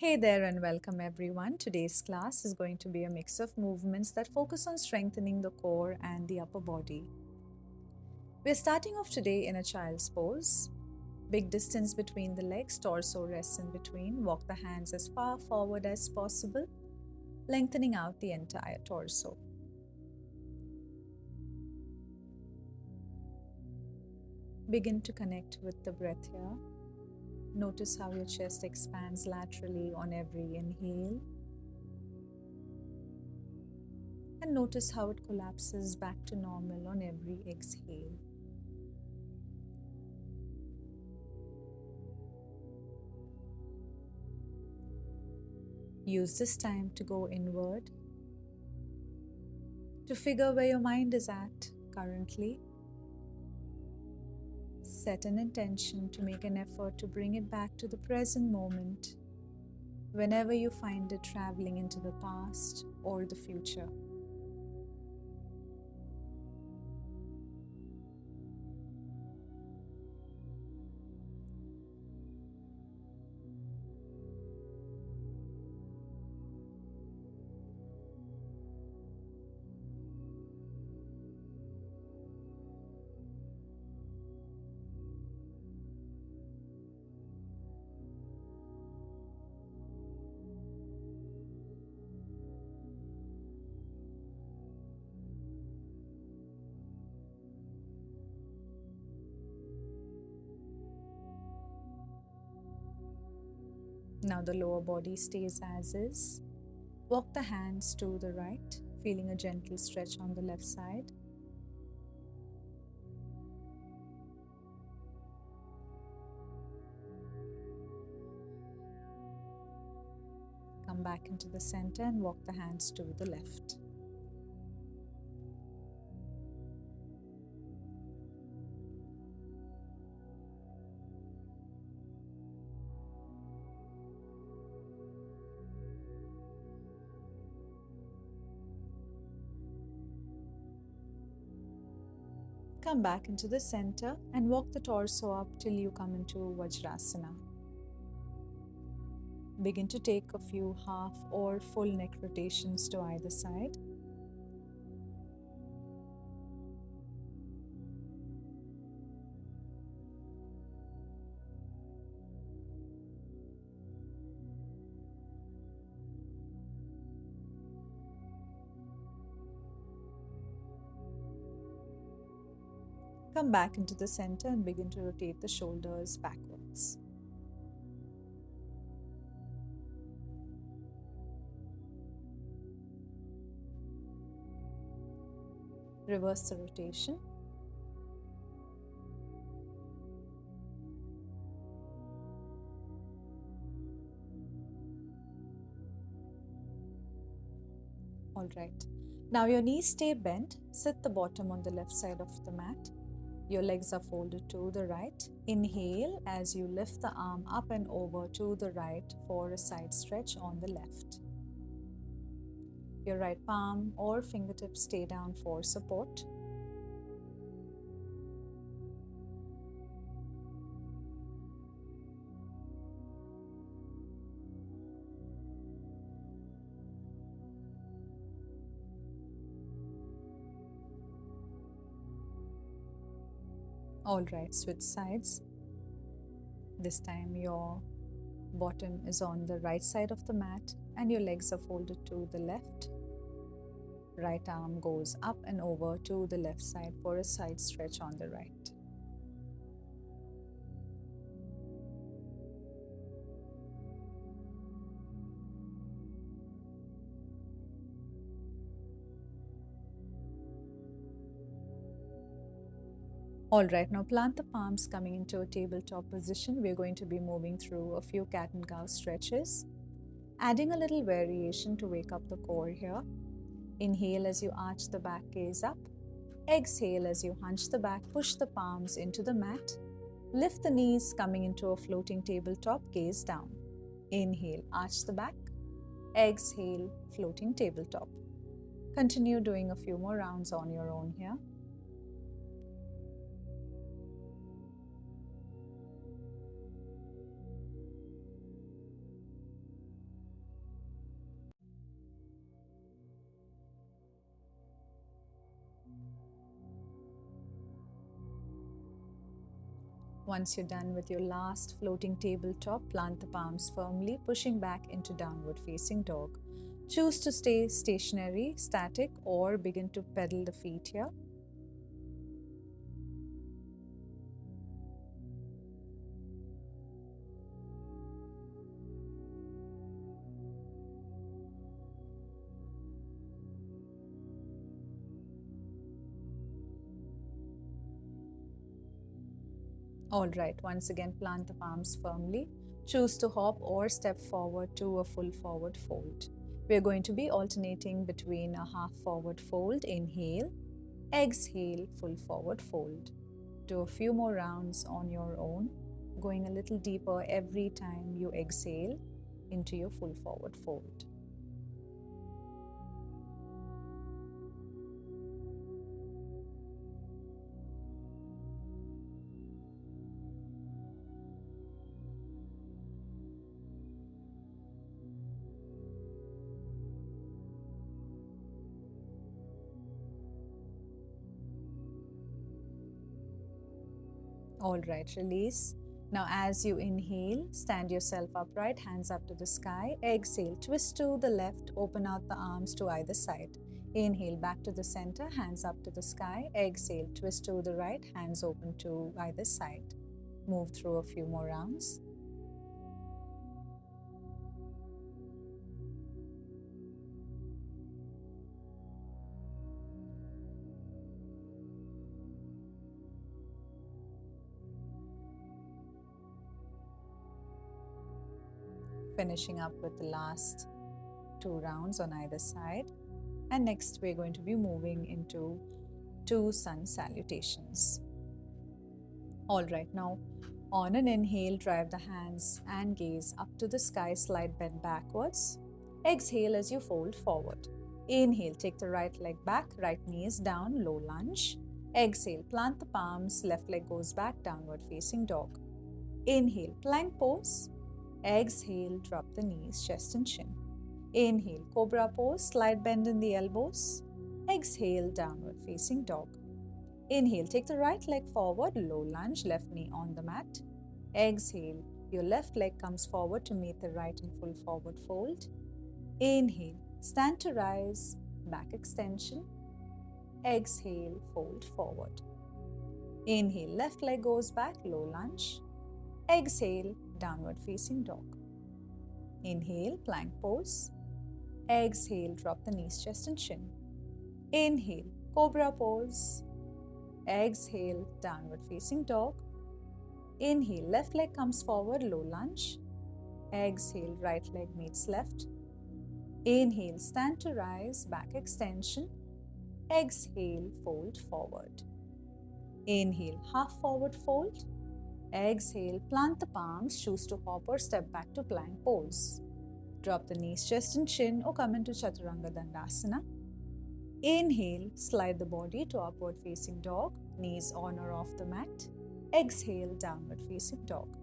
Hey there and welcome everyone. Today's class is going to be a mix of movements that focus on strengthening the core and the upper body. We're starting off today in a child's pose. Big distance between the legs, torso rests in between. Walk the hands as far forward as possible, lengthening out the entire torso. Begin to connect with the breath here. Notice how your chest expands laterally on every inhale. And notice how it collapses back to normal on every exhale. Use this time to go inward, to figure where your mind is at currently. Set an intention to make an effort to bring it back to the present moment whenever you find it traveling into the past or the future. Now the lower body stays as is. Walk the hands to the right, feeling a gentle stretch on the left side. Come back into the center and walk the hands to the left. Come back into the center and walk the torso up till you come into Vajrasana. Begin to take a few half or full neck rotations to either side. Come back into the center and begin to rotate the shoulders backwards. Reverse the rotation. All right. Now your knees stay bent. Sit the bottom on the left side of the mat. Your legs are folded to the right. Inhale as you lift the arm up and over to the right for a side stretch on the left. Your right palm or fingertips stay down for support. All right, switch sides. This time your bottom is on the right side of the mat and your legs are folded to the left. Right arm goes up and over to the left side for a side stretch on the right. All right, now plant the palms coming into a tabletop position. We're going to be moving through a few cat and cow stretches, adding a little variation to wake up the core here. Inhale as you arch the back gaze up. Exhale as you hunch the back, push the palms into the mat. Lift the knees coming into a floating tabletop, gaze down. Inhale, arch the back. Exhale, floating tabletop. Continue doing a few more rounds on your own here. Once you're done with your last floating tabletop, plant the palms firmly, pushing back into downward facing dog. Choose to stay stationary, static, or begin to pedal the feet here. Alright, once again plant the palms firmly. Choose to hop or step forward to a full forward fold. We're going to be alternating between a half forward fold, inhale, exhale, full forward fold. Do a few more rounds on your own, going a little deeper every time you exhale into your full forward fold. Alright, release. Now as you inhale, stand yourself upright, hands up to the sky. Exhale, twist to the left, open out the arms to either side. Inhale, back to the center, hands up to the sky. Exhale, twist to the right, hands open to either side. Move through a few more rounds. Finishing up with the last 2 rounds on either side. And next we're going to be moving into 2 sun salutations. Alright, now on an inhale, drive the hands and gaze up to the sky, slide bend backwards. Exhale as you fold forward. Inhale, take the right leg back, right knee is down, low lunge. Exhale, plant the palms, left leg goes back, downward facing dog. Inhale, plank pose. Exhale, drop the knees, chest and chin. Inhale, cobra pose, slide bend in the elbows. Exhale, downward facing dog. Inhale, take the right leg forward, low lunge, left knee on the mat. Exhale, your left leg comes forward to meet the right in full forward fold. Inhale, stand to rise, back extension. Exhale, fold forward. Inhale, left leg goes back, low lunge. Exhale, downward facing dog. Inhale, plank pose. Exhale, drop the knees, chest and chin. Inhale, cobra pose. Exhale, downward facing dog. Inhale, left leg comes forward, low lunge. Exhale, right leg meets left. Inhale, stand to rise, back extension. Exhale, fold forward. Inhale, half forward fold. Exhale, plant the palms, choose to hop or step back to plank pose. Drop the knees, chest and chin or come into Chaturanga Dandasana. Inhale, slide the body to upward facing dog, knees on or off the mat. Exhale, downward facing dog.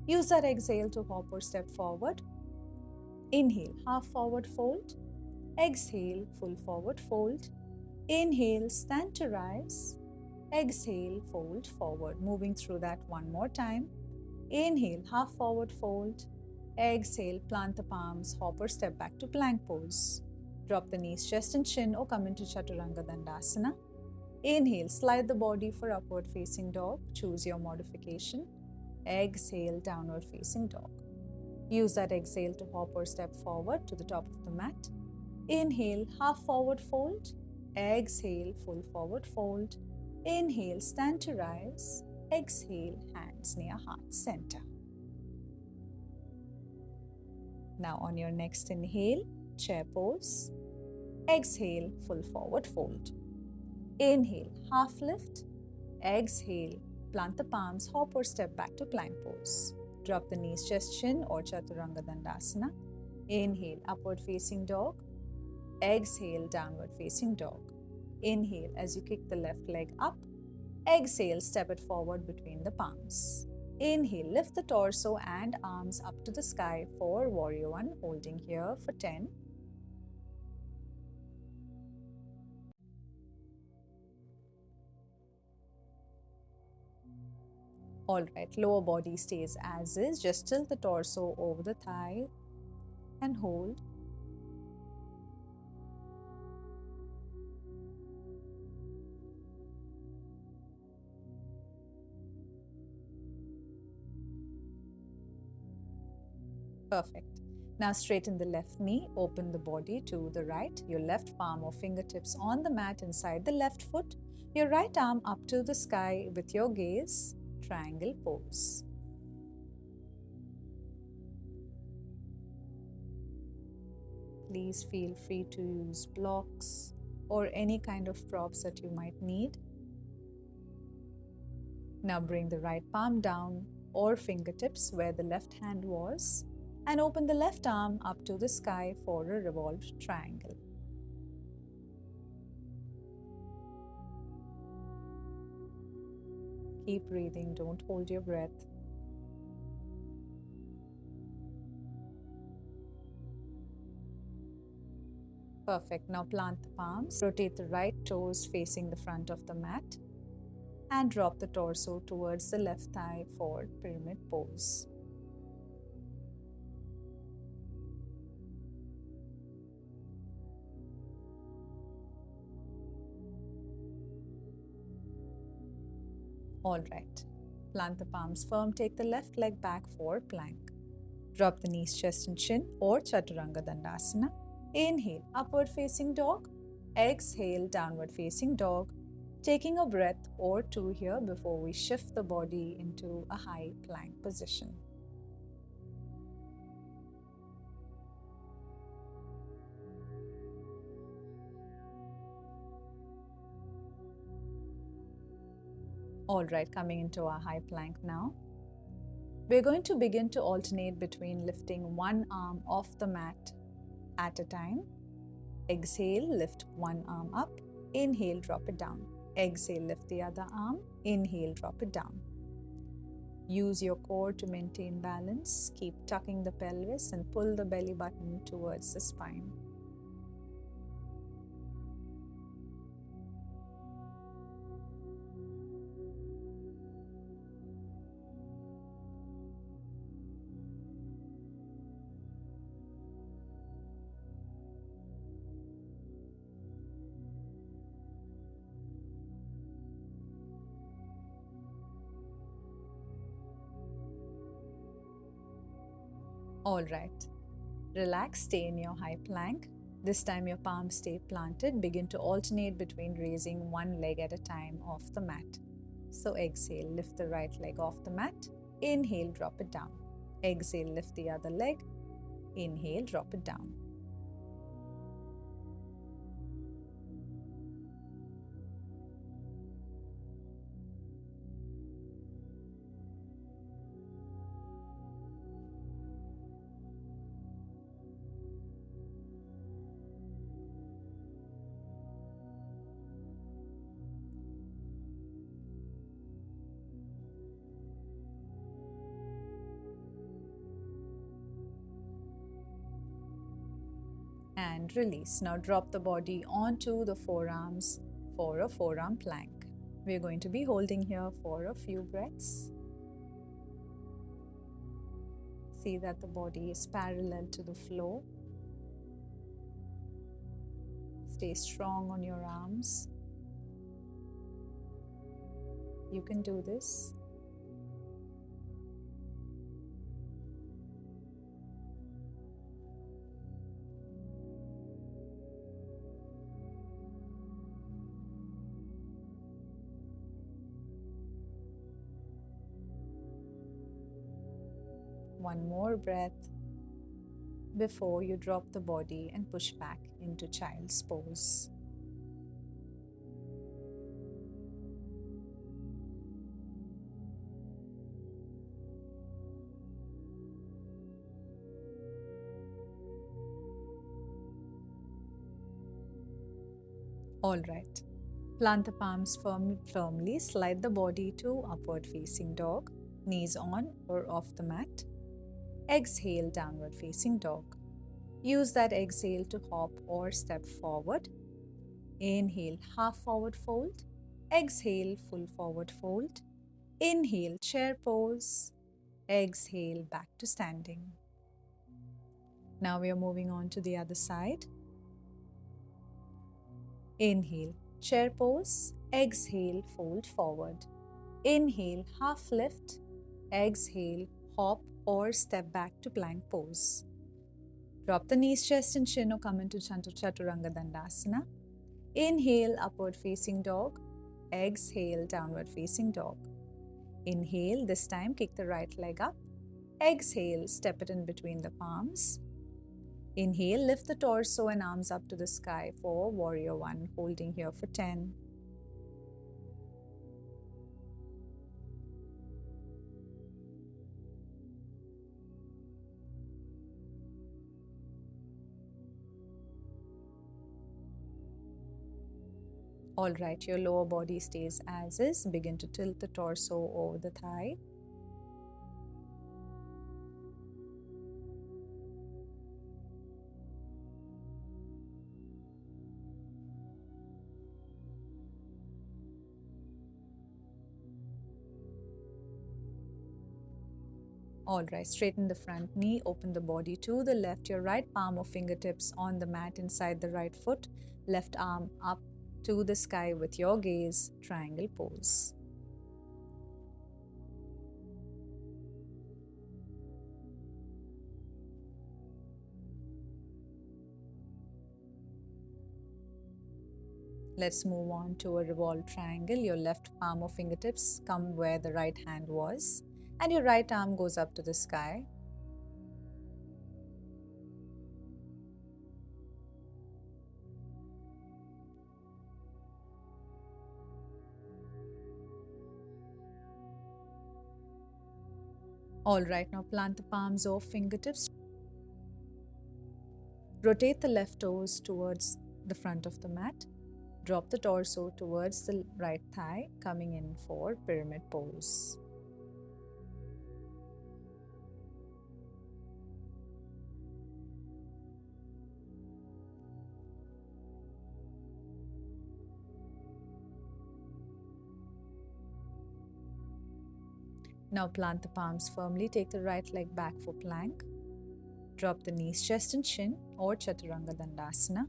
Use that exhale to hop or step forward. Inhale, half forward fold. Exhale, full forward fold. Inhale, stand to rise. Exhale, fold forward. Moving through that one more time. Inhale, half forward fold. Exhale, plant the palms, hop or step back to plank pose. Drop the knees, chest and chin or come into Chaturanga Dandasana. Inhale, slide the body for upward facing dog. Choose your modification. Exhale, downward facing dog. Use that exhale to hop or step forward to the top of the mat. Inhale, half forward fold. Exhale, full forward fold. Inhale, stand to rise. Exhale, hands near heart center. Now on your next inhale, chair pose. Exhale, full forward fold. Inhale, half lift. Exhale, plant the palms, hop or step back to plank pose. Drop the knees, chest, chin or Chaturanga Dandasana. Inhale, upward facing dog. Exhale, downward facing dog. Inhale as you kick the left leg up. Exhale, step it forward between the palms. Inhale, lift the torso and arms up to the sky for Warrior One, holding here for 10. Alright, lower body stays as is. Just tilt the torso over the thigh and hold. Perfect. Now straighten the left knee, open the body to the right, your left palm or fingertips on the mat inside the left foot, your right arm up to the sky with your gaze, triangle pose. Please feel free to use blocks or any kind of props that you might need. Now bring the right palm down or fingertips where the left hand was and open the left arm up to the sky for a revolved triangle. Keep breathing, don't hold your breath. Perfect. Now plant the palms, rotate the right toes facing the front of the mat, and drop the torso towards the left thigh for pyramid pose. Alright, plant the palms firm, take the left leg back for plank. Drop the knees, chest and chin or Chaturanga Dandasana. Inhale, upward facing dog. Exhale, downward facing dog. Taking a breath or two here before we shift the body into a high plank position. Alright, coming into our high plank now. We're going to begin to alternate between lifting one arm off the mat at a time. Exhale, lift one arm up. Inhale, drop it down. Exhale, lift the other arm. Inhale, drop it down. Use your core to maintain balance. Keep tucking the pelvis and pull the belly button towards the spine. Alright, relax, stay in your high plank. This time your palms stay planted. Begin to alternate between raising one leg at a time off the mat. So exhale, lift the right leg off the mat. Inhale, drop it down. Exhale, lift the other leg. Inhale, drop it down. And release. Now drop the body onto the forearms for a forearm plank. We're going to be holding here for a few breaths. See that the body is parallel to the floor. Stay strong on your arms. You can do this. One more breath before you drop the body and push back into child's pose. Alright, plant the palms firmly, slide the body to upward facing dog, knees on or off the mat. Exhale, downward facing dog. Use that exhale to hop or step forward. Inhale, half forward fold. Exhale, full forward fold. Inhale, chair pose. Exhale, back to standing. Now we are moving on to the other side. Inhale, chair pose. Exhale, fold forward. Inhale, half lift. Exhale, hop or step back to plank pose. Drop the knees, chest and chin or come into Chaturanga Dandasana. Inhale, upward facing dog. Exhale, downward facing dog. Inhale, this time kick the right leg up. Exhale, step it in between the palms. Inhale, lift the torso and arms up to the sky for Warrior One, holding here for 10. All right, your lower body stays as is. Begin to tilt the torso over the thigh. All right, straighten the front knee, open the body to the left, your right palm or fingertips on the mat inside the right foot, left arm up to the sky with your gaze, triangle pose. Let's move on to a revolved triangle. Your left palm or fingertips come where the right hand was, and your right arm goes up to the sky. All right, now plant the palms or fingertips. Rotate the left toes towards the front of the mat. Drop the torso towards the right thigh, coming in for pyramid pose. Now plant the palms firmly, take the right leg back for plank. Drop the knees, chest and chin or Chaturanga Dandasana.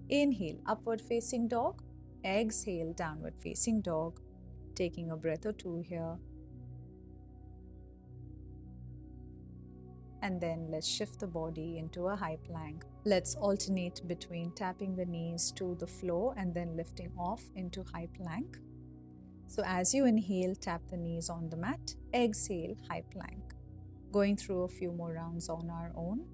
Inhale, upward facing dog. Exhale, downward facing dog. Taking a breath or two here. And then let's shift the body into a high plank. Let's alternate between tapping the knees to the floor and then lifting off into high plank. So as you inhale, tap the knees on the mat. Exhale, high plank. Going through a few more rounds on our own.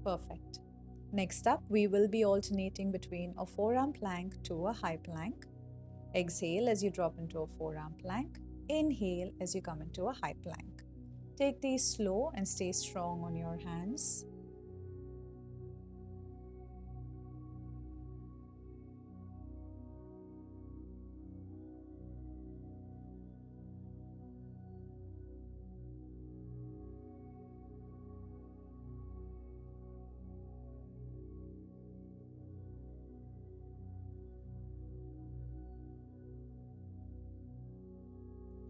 Perfect. Next up, we will be alternating between a forearm plank to a high plank. Exhale as you drop into a forearm plank. Inhale as you come into a high plank. Take these slow and stay strong on your hands.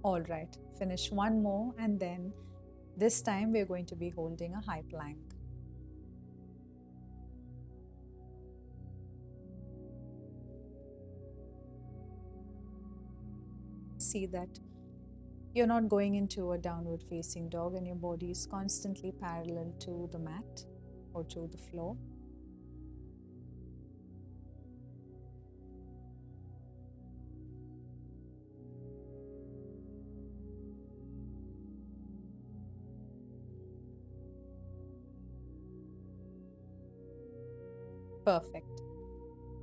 All right, finish one more and then this time we're going to be holding a high plank. See that you're not going into a downward facing dog and your body is constantly parallel to the mat or to the floor. Perfect.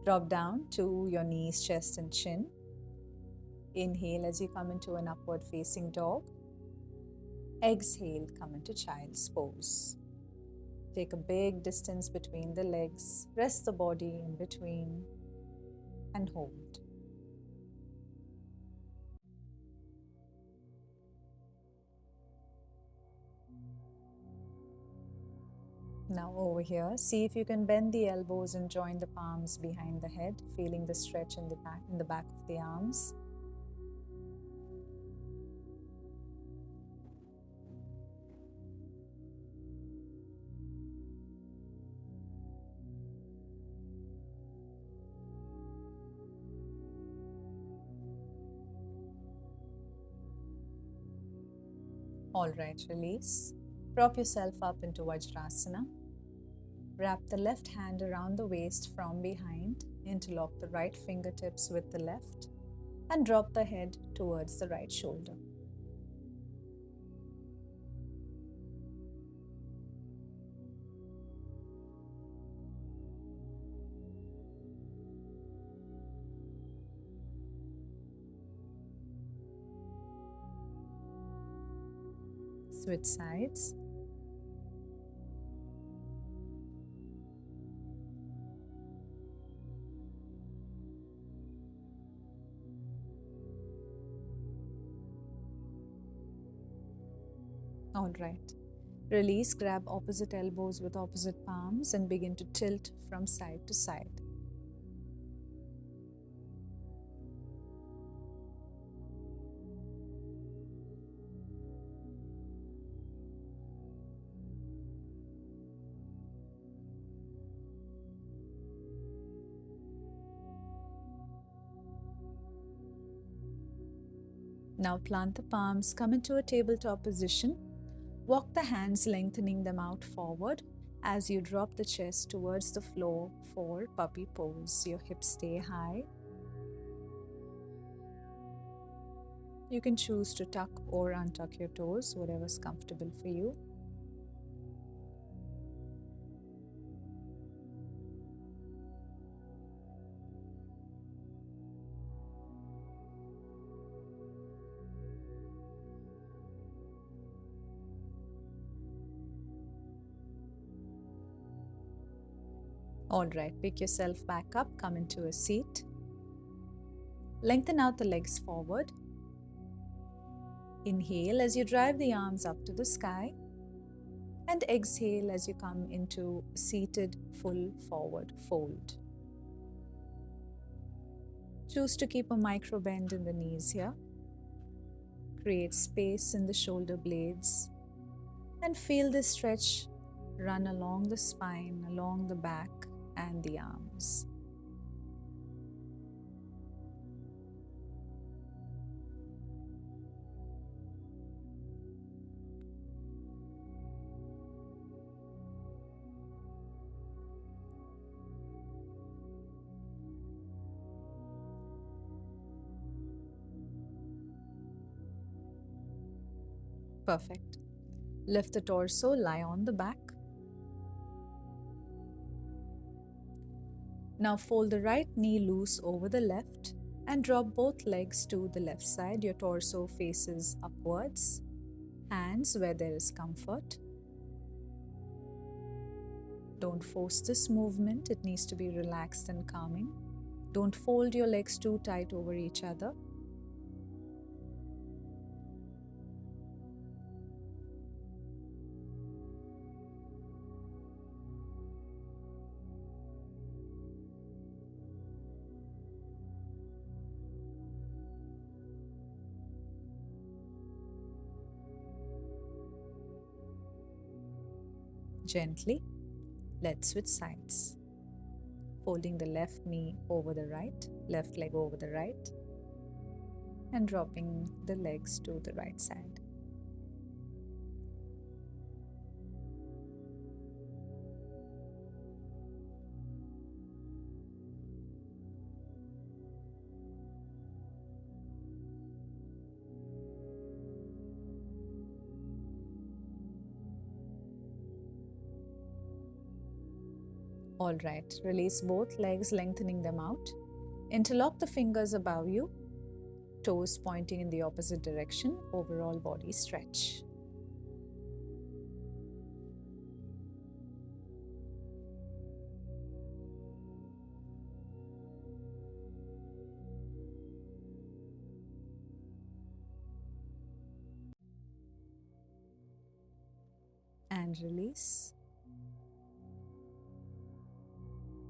Drop down to your knees, chest and chin. Inhale as you come into an upward facing dog. Exhale, come into child's pose. Take a big distance between the legs. Rest the body in between and hold. Now over here, see if you can bend the elbows and join the palms behind the head, feeling the stretch in the back of the arms. All right, release. Prop yourself up into Vajrasana. Wrap the left hand around the waist from behind, interlock the right fingertips with the left, and drop the head towards the right shoulder. Switch sides. All right. Release, grab opposite elbows with opposite palms and begin to tilt from side to side. Now plant the palms, come into a tabletop position. Walk the hands, lengthening them out forward as you drop the chest towards the floor for puppy pose. Your hips stay high. You can choose to tuck or untuck your toes, whatever's comfortable for you. All right, pick yourself back up, come into a seat. Lengthen out the legs forward. Inhale as you drive the arms up to the sky, and exhale as you come into seated full forward fold. Choose to keep a micro bend in the knees here. Create space in the shoulder blades and feel this stretch run along the spine, along the back and the arms. Perfect. Lift the torso, lie on the back. Now fold the right knee loose over the left and drop both legs to the left side. Your torso faces upwards, hands where there is comfort. Don't force this movement, it needs to be relaxed and calming. Don't fold your legs too tight over each other. Gently, let's switch sides. Folding the left knee over the right, left leg over the right, and dropping the legs to the right side. All right, release both legs, lengthening them out. Interlock the fingers above you, toes pointing in the opposite direction, overall body stretch. And release.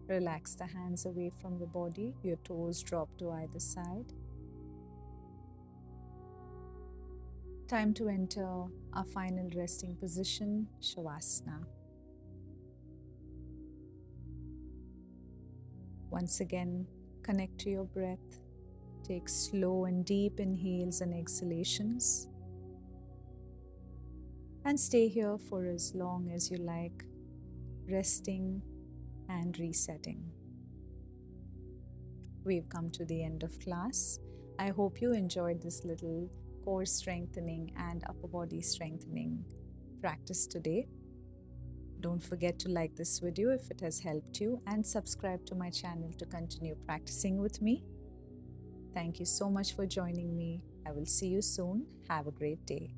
Relax the hands away from the body, your toes drop to either side. Time to enter our final resting position, Shavasana. Once again, connect to your breath. Take slow and deep inhales and exhalations. And stay here for as long as you like, resting and resetting. We've come to the end of class. I hope you enjoyed this little core strengthening and upper body strengthening practice today. Don't forget to like this video if it has helped you and subscribe to my channel to continue practicing with me. Thank you so much for joining me. I will see you soon. Have a great day.